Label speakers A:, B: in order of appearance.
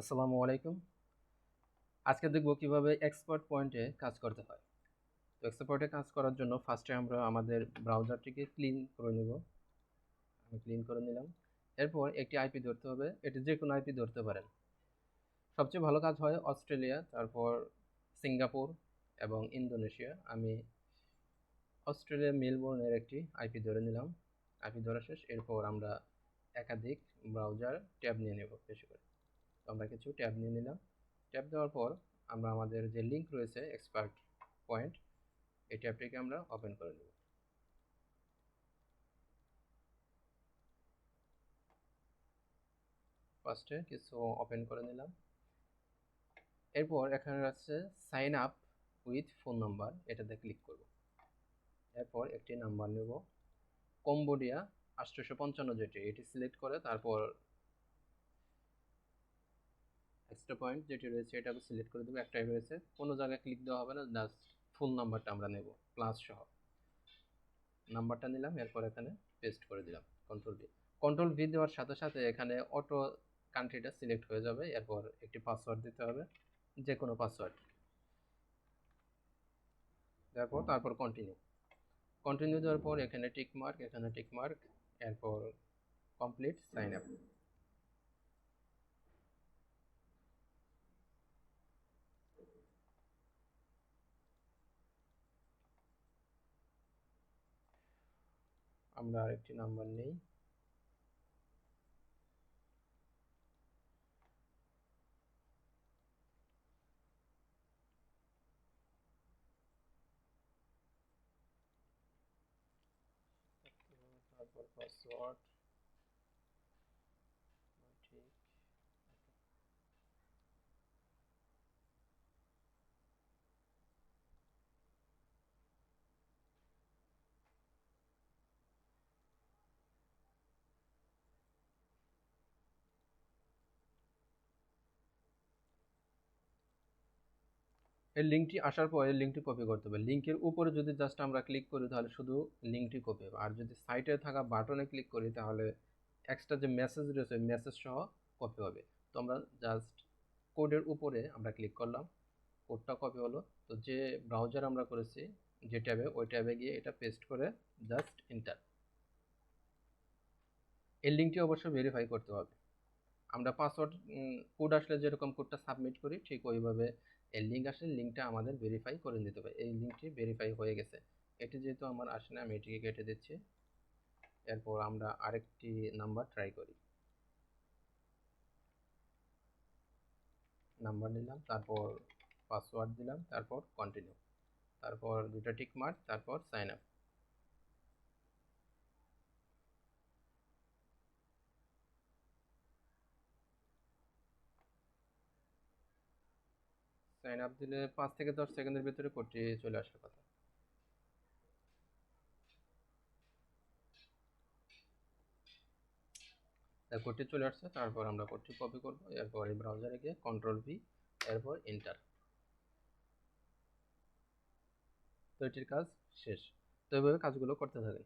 A: আসসালামু আলাইকুম। আজকে দেখব কিভাবে এক্সপার্ট পয়েন্টে কাজ করতে হয়। তো এক্সপার্টে কাজ করার জন্য ফার্স্টে আমরা আমাদের ব্রাউজারটিকে ক্লিন করে নেব। আমি ক্লিন করে নিলাম। এরপর একটি আইপি ধরতে হবে, এটি যে কোনো আইপি ধরতে পারেন। সবচেয়ে ভালো কাজ হয় অস্ট্রেলিয়া, তারপর সিঙ্গাপুর এবং ইন্দোনেশিয়া। আমি অস্ট্রেলিয়া মেলবোর্নের একটি আইপি ধরে নিলাম। আইপি ধরা শেষ। এরপর আমরা একাধিক ব্রাউজার ট্যাব নিয়ে নেব বেশি করে। তো আমরা কিছু ট্যাব নিয়ে নিলাম। ট্যাব দেওয়ার পর আমরা আমাদের যে লিঙ্ক রয়েছে এক্সপার্ট পয়েন্ট, এই ট্যাবটিকে আমরা ওপেন করে নেব। ফার্স্টে কিছু ওপেন করে নিলাম। এরপর এখানে আছে sign up with phone number, এটাতে ক্লিক করব। এরপর একটি নাম্বার নেব, কম্বোডিয়া 855 যেটি, এটি সিলেক্ট করে তারপর এক্সট্রা পয়েন্ট যেটি রয়েছে এটাকে সিলেক্ট করে দেবো। একটাই রয়েছে, কোনো জায়গায় ক্লিক দেওয়া হবে না, জাস্ট ফুল নাম্বারটা আমরা নেব প্লাস সহ। নাম্বারটা নিলাম, এরপর এখানে পেস্ট করে দিলাম কন্ট্রোল ভি দেওয়ার সাথে সাথে এখানে অটো কান্ট্রিটা সিলেক্ট হয়ে যাবে। এরপর একটি পাসওয়ার্ড দিতে হবে, যে কোনো পাসওয়ার্ড। তারপর কন্টিনিউ দেওয়ার পর এখানে টিক মার্ক, এরপর কমপ্লিট সাইন আপ। আমরা আরেকটি নাম্বার নেই। তারপর পাসওয়ার্ড ঠিক। এই লিঙ্কটি আসার পর এই লিঙ্কটি কপি করতে হবে। লিঙ্কের উপরে যদি জাস্ট আমরা ক্লিক করি তাহলে শুধু লিঙ্কটি কপি হবে, আর যদি সাইটে থাকা বাটনে ক্লিক করি তাহলে এক্সট্রা যে মেসেজ রয়েছে মেসেজ সহ কপি হবে। তো আমরা জাস্ট কোডের উপরে আমরা ক্লিক করলাম, কোডটা কপি হলো। তো যে ব্রাউজার আমরা করেছি যে ট্যাবে, ওই ট্যাবে গিয়ে এটা পেস্ট করে জাস্ট এন্টার। এই লিঙ্কটি অবশ্যই ভেরিফাই করতে হবে। আমরা পাসওয়ার্ড কোড আসলে যেরকম কোডটা সাবমিট করি ঠিক ওইভাবে এই লিঙ্ক আসলে লিঙ্কটা আমাদের ভেরিফাই করে নিতে হবে। এই লিঙ্কটি ভেরিফাই হয়ে গেছে, এটি যেহেতু আমার আসে না আমি এটিকে কেটে দিচ্ছি। এরপর আমরা আরেকটি নাম্বার ট্রাই করি। নাম্বার নিলাম, তারপর পাসওয়ার্ড দিলাম, তারপর কন্টিনিউ, তারপর দুটো টিক মার্ক, তারপর সাইন আপ। সাইন আপ দিলে 5 থেকে 10 সেকেন্ডের ভিতরে কোডটি চলে আসার কথা। কোডটি চলে আসছে, তারপর আমরা কোডটি কপি করব। এরপর এই ব্রাউজারে গিয়ে কন্ট্রোল-ভি, এরপর এন্টার। তো এটির কাজ শেষ। তো এইভাবে কাজগুলো করতে থাকেন।